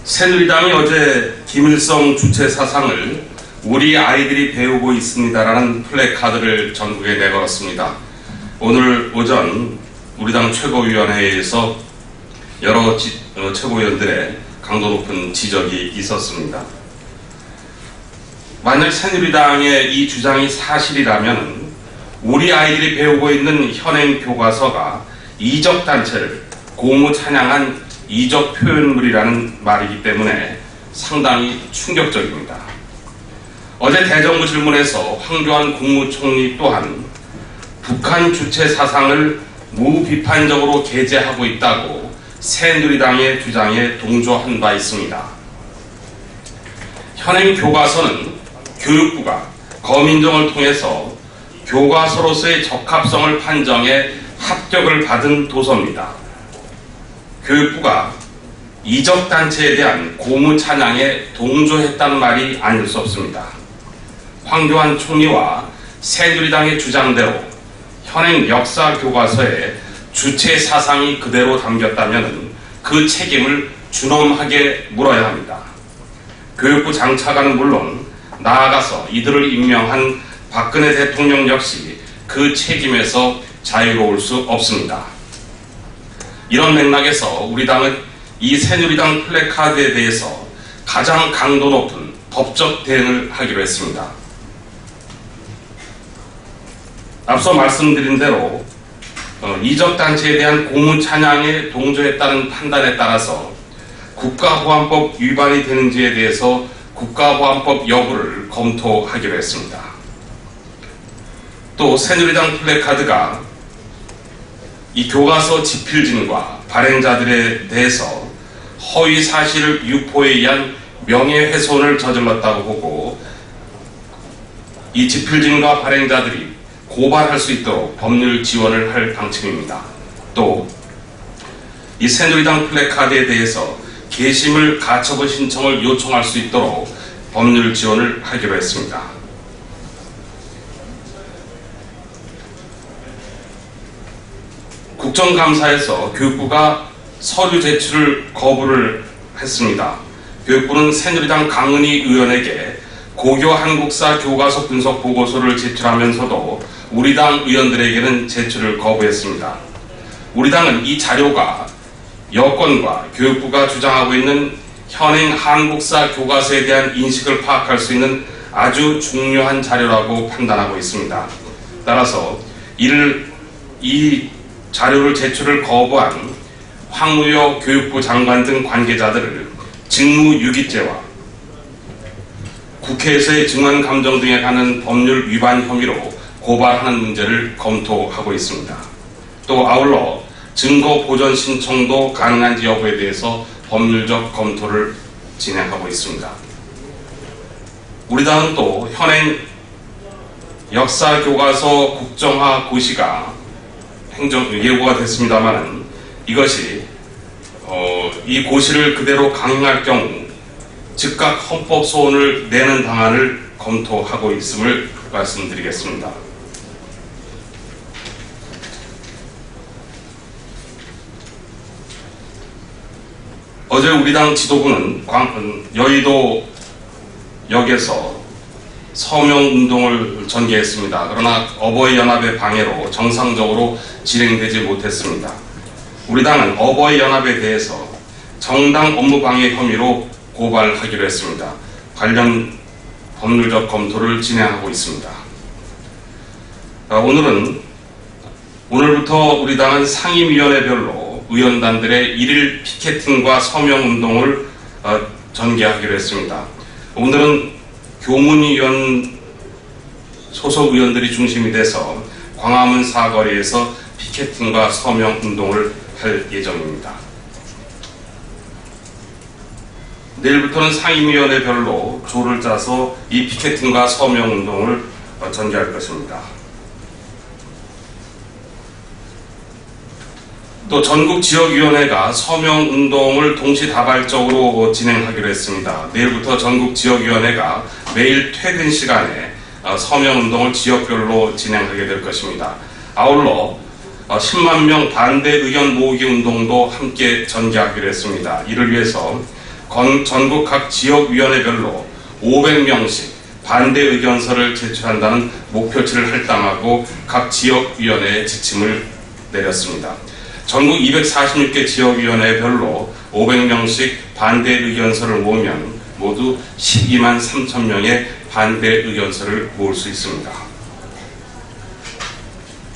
새누리당이 어제 김일성 주체 사상을 우리 아이들이 배우고 있습니다라는 플래카드를 전국에 내걸었습니다. 오늘 오전 우리 당 최고위원회에서 여러 최고위원들의 강도 높은 지적이 있었습니다. 만약 새누리당의 이 주장이 사실이라면 우리 아이들이 배우고 있는 현행 교과서가 이적단체를 고무 찬양한 이적 표현물이라는 말이기 때문에 상당히 충격적입니다. 어제 대정부 질문에서 황교안 국무총리 또한 북한 주체 사상을 무비판적으로 게재하고 있다고 새누리당의 주장에 동조한 바 있습니다. 현행 교과서는 교육부가 검인정을 통해서 교과서로서의 적합성을 판정해 합격을 받은 도서입니다. 교육부가 이적단체에 대한 고무 찬양에 동조했다는 말이 아닐 수 없습니다. 황교안 총리와 새누리당의 주장대로 현행 역사 교과서에 주체 사상이 그대로 담겼다면 그 책임을 준엄하게 물어야 합니다. 교육부 장차관은 물론 나아가서 이들을 임명한 박근혜 대통령 역시 그 책임에서 자유로울 수 없습니다. 이런 맥락에서 우리 당은 이 새누리당 플래카드에 대해서 가장 강도 높은 법적 대응을 하기로 했습니다. 앞서 말씀드린 대로 이적단체에 대한 고문 찬양에 동조했다는 판단에 따라서 국가보안법 위반이 되는지에 대해서 국가보안법 여부를 검토하기로 했습니다. 또 새누리당 플래카드가 이 교과서 집필진과 발행자들에 대해서 허위 사실을 유포에 의한 명예훼손을 저질렀다고 보고 이 집필진과 발행자들이 고발할 수 있도록 법률 지원을 할 방침입니다. 또 이 새누리당 플래카드에 대해서 게시물 가처분 신청을 요청할 수 있도록 법률 지원을 하기로 했습니다. 국정감사에서 교육부가 서류 제출을 거부를 했습니다. 교육부는 새누리당 강은희 의원에게 고교 한국사 교과서 분석 보고서를 제출하면서도 우리 당 의원들에게는 제출을 거부했습니다. 우리 당은 이 자료가 여권과 교육부가 주장하고 있는 현행 한국사 교과서에 대한 인식을 파악할 수 있는 아주 중요한 자료라고 판단하고 있습니다. 따라서 이 자료를 제출을 거부한 황우여 교육부 장관 등 관계자들을 직무유기죄와 국회에서의 증언 감정 등에 관한 법률 위반 혐의로 고발하는 문제를 검토하고 있습니다. 또 아울러 증거 보전 신청도 가능한지 여부에 대해서 법률적 검토를 진행하고 있습니다. 우리 당은 또 현행 역사교과서 국정화 고시가 예고가 됐습니다만 이것이 이 고시를 그대로 강행할 경우 즉각 헌법 소원을 내는 방안을 검토하고 있음을 말씀드리겠습니다. 어제 우리 당 지도부는 여의도 역에서 서명운동을 전개했습니다. 그러나 어버이연합의 방해로 정상적으로 진행되지 못했습니다. 우리 당은 어버이연합에 대해서 정당 업무방해 혐의로 고발하기로 했습니다. 관련 법률적 검토를 진행하고 있습니다. 오늘부터 우리 당은 상임위원회별로 의원단들의 일일 피켓팅과 서명운동을 전개하기로 했습니다. 오늘은 교문위원 소속 의원들이 중심이 돼서 광화문 사거리에서 피켓팅과 서명운동을 할 예정입니다. 내일부터는 상임위원회별로 조를 짜서 이 피켓팅과 서명운동을 전개할 것입니다. 또 전국 지역위원회가 서명운동을 동시다발적으로 진행하기로 했습니다. 내일부터 전국 지역위원회가 매일 퇴근 시간에 서명운동을 지역별로 진행하게 될 것입니다. 아울러 10만 명 반대 의견 모으기 운동도 함께 전개하기로 했습니다. 이를 위해서 전국 각 지역위원회별로 500명씩 반대 의견서를 제출한다는 목표치를 할당하고 각 지역위원회에 지침을 내렸습니다. 전국 246개 지역위원회별로 500명씩 반대 의견서를 모으면 모두 12만 3천 명의 반대 의견서를 모을 수 있습니다.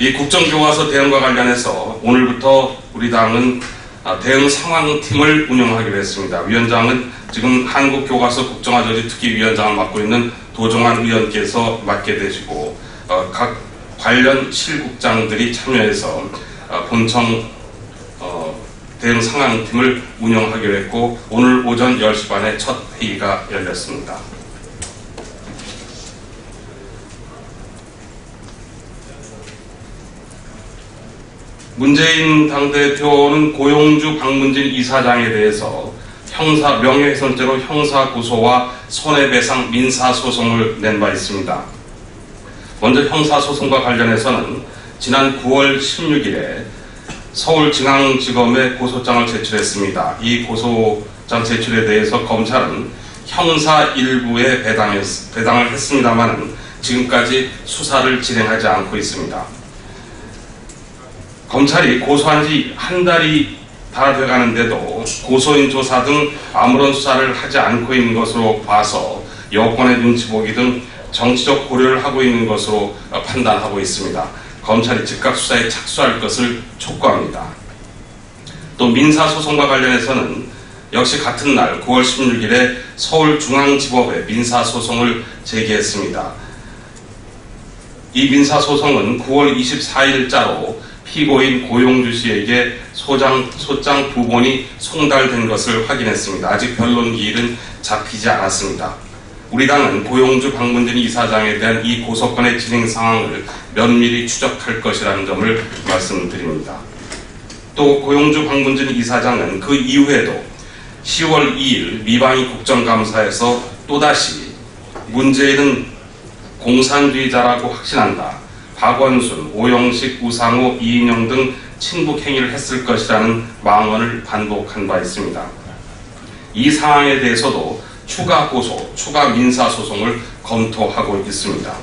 이 국정교과서 대응과 관련해서 오늘부터 우리 당은 대응 상황팀을 운영하기로 했습니다. 위원장은 지금 한국교과서 국정화조직 특위위원장을 맡고 있는 도종환 의원께서 맡게 되시고 각 관련 실국장들이 참여해서 본청 대응 상황팀을 운영하기로 했고 오늘 오전 10시 반에 첫 회의가 열렸습니다. 문재인 당대표는 고용주 박문진 이사장에 대해서 명예훼손죄로 형사고소와 손해배상 민사소송을 낸 바 있습니다. 먼저 형사소송과 관련해서는 지난 9월 16일에 서울중앙지검에 고소장을 제출했습니다. 이 고소장 제출에 대해서 검찰은 형사 일부에 배당을 했습니다만 지금까지 수사를 진행하지 않고 있습니다. 검찰이 고소한 지 한 달이 다 돼가는데도 고소인 조사 등 아무런 수사를 하지 않고 있는 것으로 봐서 여권의 눈치 보기 등 정치적 고려를 하고 있는 것으로 판단하고 있습니다. 검찰이 즉각 수사에 착수할 것을 촉구합니다. 또 민사소송과 관련해서는 역시 같은 날 9월 16일에 서울중앙지법에 민사소송을 제기했습니다. 이 민사소송은 9월 24일자로 피고인 고용주 씨에게 소장 부본이 송달된 것을 확인했습니다. 아직 변론 기일은 잡히지 않았습니다. 우리 당은 고용주 박문진 이사장에 대한 이 고소건의 진행 상황을 면밀히 추적할 것이라는 점을 말씀드립니다. 또 고용주 박문진 이사장은 그 이후에도 10월 2일 미방위 국정감사에서 또다시 문재인은 공산주의자라고 확신한다. 박원순, 오영식, 우상호, 이인영 등 친북 행위를 했을 것이라는 망언을 반복한 바 있습니다. 이 상황에 대해서도 추가 고소, 추가 민사소송을 검토하고 있습니다.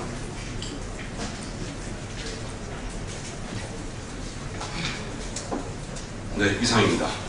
네, 이상입니다.